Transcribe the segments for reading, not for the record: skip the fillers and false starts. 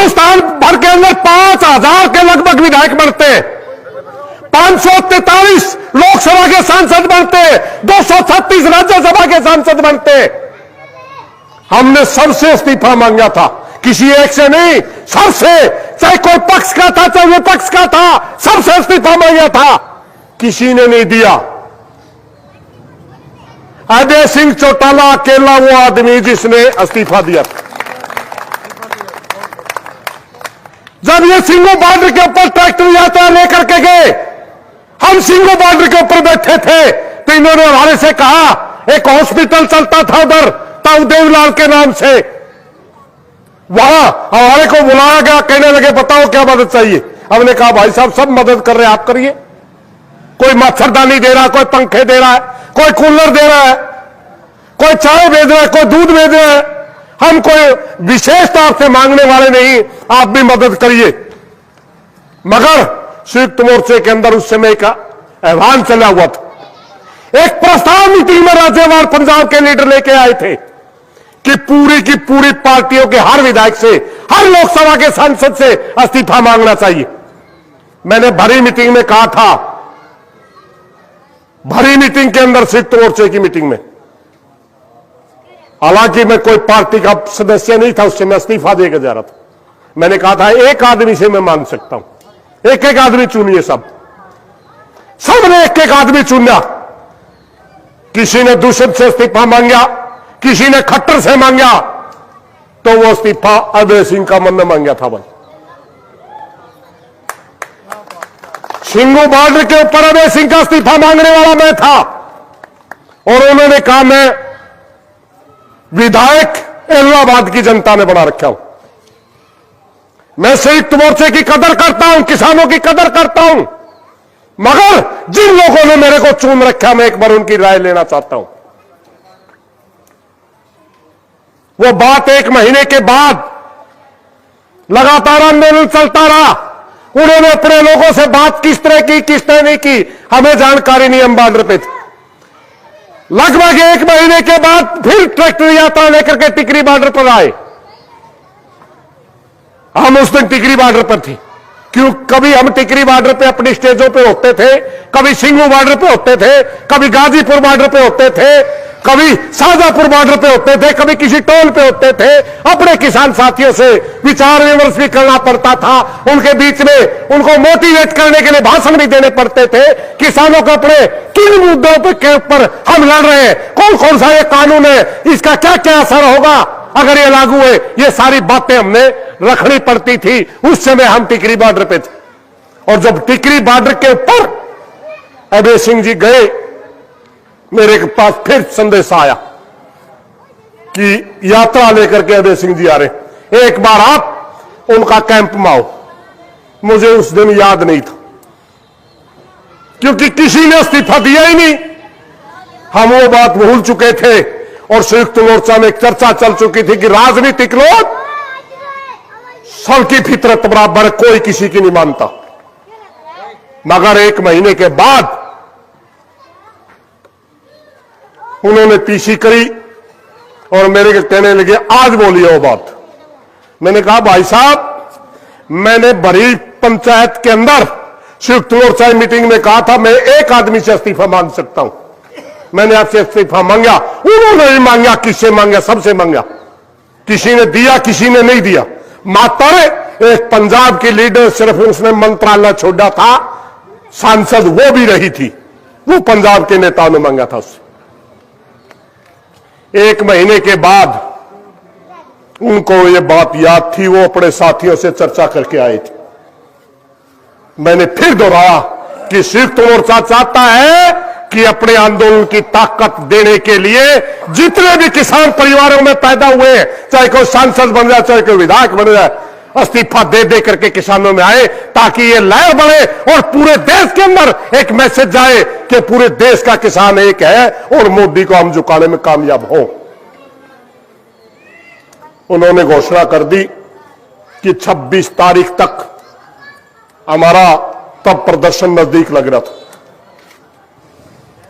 हिंदुस्तान भर के अंदर 5,000 के लगभग विधायक बनते हैं, 543 लोकसभा के सांसद बनते, 236 राज्यसभा के सांसद बनते। हमने सबसे इस्तीफा मांगा था, किसी एक से नहीं, सबसे, चाहे कोई पक्ष का था चाहे विपक्ष का था, सबसे इस्तीफा मांगा था, किसी ने नहीं दिया। अजय सिंह चौटाला अकेला वो आदमी जिसने इस्तीफा दिया था। जब ये सिंगू बॉर्डर के ऊपर ट्रैक्टर यात्रा लेकर के गए, हम सिंगू बॉर्डर के ऊपर बैठे थे, तो इन्होंने हमारे से कहा, एक हॉस्पिटल चलता था उधर ताऊ देवलाल के नाम से, वहां हमारे को बुलाया गया, कहने लगे बताओ क्या मदद चाहिए। हमने कहा भाई साहब सब मदद कर रहे हैं, आप करिए। कोई मच्छरदानी दे रहा है, कोई पंखे दे रहा है, कोई कूलर दे रहा है, कोई चाय भेज रहा है, कोई दूध भेज रहा है। हम कोई विशेष तौर से मांगने वाले नहीं, आप भी मदद करिए। मगर संयुक्त मोर्चे के अंदर उस समय का आह्वान चला हुआ था। एक प्रस्ताव मीटिंग में राज्यवार पंजाब के लीडर लेके आए थे कि पूरी की पूरी पार्टियों के हर विधायक से, हर लोकसभा के सांसद से इस्तीफा मांगना चाहिए। मैंने भरी मीटिंग में कहा था, भरी मीटिंग के अंदर संयुक्त मोर्चे की मीटिंग में, हालांकि मैं कोई पार्टी का सदस्य नहीं था, उससे मैं इस्तीफा देकर जा रहा था। मैंने कहा था एक आदमी से मैं मांग सकता हूं, एक एक आदमी चुनिए। सबने एक एक आदमी चुना। किसी ने दूषित से इस्तीफा मांगा, किसी ने खट्टर से मांगा, तो वो इस्तीफा अजय सिंह का मन में मांगा था। भाई सिंगू बॉर्डर के ऊपर अजय सिंह का इस्तीफा मांगने वाला मैं था, और उन्होंने कहा मैं विधायक इलाहाबाद की जनता ने बना रखा हूं, मैं संयुक्त मोर्चे की कदर करता हूं, किसानों की कदर करता हूं, मगर जिन लोगों ने मेरे को चुन रखा, मैं एक बार उनकी राय लेना चाहता हूं। वो बात 1 महीने के बाद लगातार आंदोलन चलता रहा। उन्होंने अपने लोगों से बात किस तरह की, किस तरह नहीं की, हमें जानकारी नहीं, हम बॉर्डर पे थे। लगभग 1 महीने के बाद फिर ट्रैक्टर यात्रा लेकर के टिकरी बॉर्डर पर आए। हम उस दिन टिकरी बॉर्डर पर थे, क्यों कभी हम टिकरी बॉर्डर पे अपनी स्टेजों पे होते थे, कभी सिंगू बॉर्डर पे होते थे, कभी गाजीपुर बॉर्डर पे होते थे, कभी शाहजहांपुर बॉर्डर पे होते थे, कभी किसी टोल पे होते थे। अपने किसान साथियों से विचार विमर्श भी करना पड़ता था, उनके बीच में उनको मोटिवेट करने के लिए भाषण भी देने पड़ते थे। किसानों को अपने किन मुद्दों के ऊपर हम लड़ रहे हैं, कौन कौन सा ये कानून है, इसका क्या क्या असर होगा अगर ये लागू है, ये सारी बातें हमने रखनी पड़ती थी। उस समय हम टिकरी बॉर्डर पे थे, और जब टिकरी बॉर्डर के ऊपर अजय सिंह जी गए, मेरे पास फिर संदेश आया कि यात्रा लेकर के अजय सिंह जी आ रहे, एक बार आप उनका कैंप में आओ। मुझे उस दिन याद नहीं था, क्योंकि किसी ने इस्तीफा दिया ही नहीं, हम वो बात भूल चुके थे। और संयुक्त मोर्चा में एक चर्चा चल चुकी थी कि राजनीतिक लोग सबकी फितरत बराबर, कोई किसी की नहीं मानता। मगर 1 महीने के बाद उन्होंने पीसी करी और मेरे को कहने लगे आज बोलिए वो बात। मैंने कहा भाई साहब, मैंने बड़ी पंचायत के अंदर संयुक्त मोर्चा मीटिंग में कहा था मैं एक आदमी से इस्तीफा मांग सकता हूं। मैंने आपसे इस्तीफा मांगा, उन्होंने नहीं मांगा, किससे मांगा, सबसे मांगा। किसी ने दिया, किसी ने नहीं दिया। मात्र एक पंजाब की लीडर, सिर्फ उसने मंत्रालय छोड़ा था, सांसद वो भी रही थी, वो पंजाब के नेताओं ने मांगा था उससे। 1 महीने के बाद उनको ये बात याद थी, वो अपने साथियों से चर्चा करके आए थे। मैंने फिर दोहराया कि संयुक्त मोर्चा चाहता है कि अपने आंदोलन की ताकत देने के लिए जितने भी किसान परिवारों में पैदा हुए, चाहे कोई सांसद बन जाए, चाहे कोई विधायक बन जाए, इस्तीफा दे दे करके किसानों में आए, ताकि ये लहर बढ़े और पूरे देश के अंदर एक मैसेज जाए कि पूरे देश का किसान एक है और मोदी को हम झुकाने में कामयाब हो। उन्होंने घोषणा कर दी कि 26 तारीख तक हमारा, तब प्रदर्शन नजदीक लग रहा था,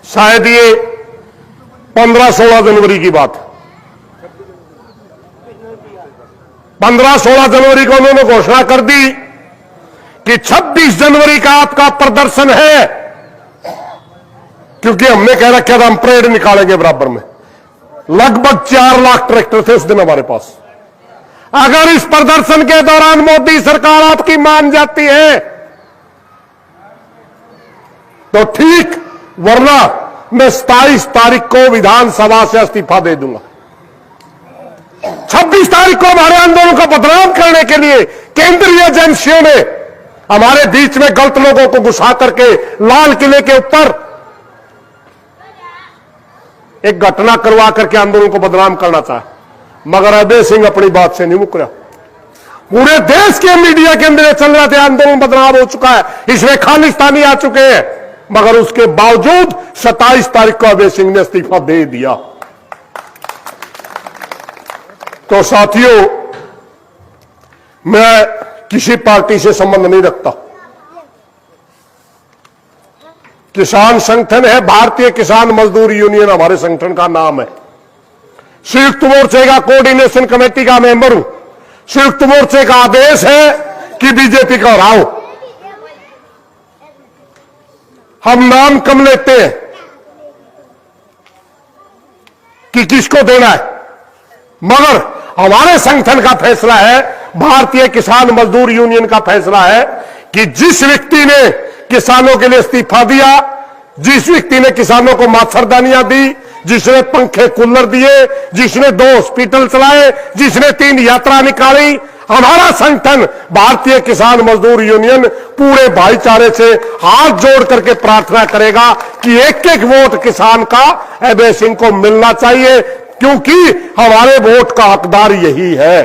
शायद ये 15-16 जनवरी की बात, 15-16 जनवरी को उन्होंने घोषणा कर दी कि 26 जनवरी का आपका प्रदर्शन है, क्योंकि हमने कह रखा था हम परेड निकालेंगे बराबर में। लगभग 4 लाख ट्रैक्टर थे उस दिन हमारे पास। अगर इस प्रदर्शन के दौरान मोदी सरकार आपकी मान जाती है तो ठीक, वरना मैं 27 तारीख को विधानसभा से इस्तीफा दे दूंगा। 26 तारीख को हमारे आंदोलन को बदनाम करने के लिए केंद्रीय एजेंसियों ने हमारे बीच में गलत लोगों को घुसा करके लाल किले के ऊपर एक घटना करवा करके आंदोलन को बदनाम करना चाहा, मगर अभय सिंह अपनी बात से नहीं मुकरा। पूरे देश के मीडिया के अंदर चल रहा था आंदोलन बदनाम हो चुका है, इसमें खालिस्तानी आ चुके हैं, मगर उसके बावजूद 27 तारीख को अभय सिंह ने इस्तीफा दे दिया। तो साथियों, मैं किसी पार्टी से संबंध नहीं रखता। किसान संगठन है भारतीय किसान मजदूर यूनियन, हमारे संगठन का नाम है। संयुक्त मोर्चे का कोऑर्डिनेशन कमेटी का मेंबर हूं। संयुक्त मोर्चे का आदेश है कि बीजेपी को हराओ। हम नाम कम लेते हैं कि किसको देना है, मगर हमारे संगठन का फैसला है, भारतीय किसान मजदूर यूनियन का फैसला है कि जिस व्यक्ति ने किसानों के लिए इस्तीफा दिया, जिस व्यक्ति ने किसानों को मच्छरदानियां दी, जिसने पंखे कूलर दिए, जिसने 2 हॉस्पिटल चलाए, जिसने 3 यात्रा निकाली, हमारा संगठन भारतीय किसान मजदूर यूनियन पूरे भाईचारे से हाथ जोड़ करके प्रार्थना करेगा कि एक एक वोट किसान का अभय सिंह को मिलना चाहिए, क्योंकि हमारे वोट का हकदार यही है।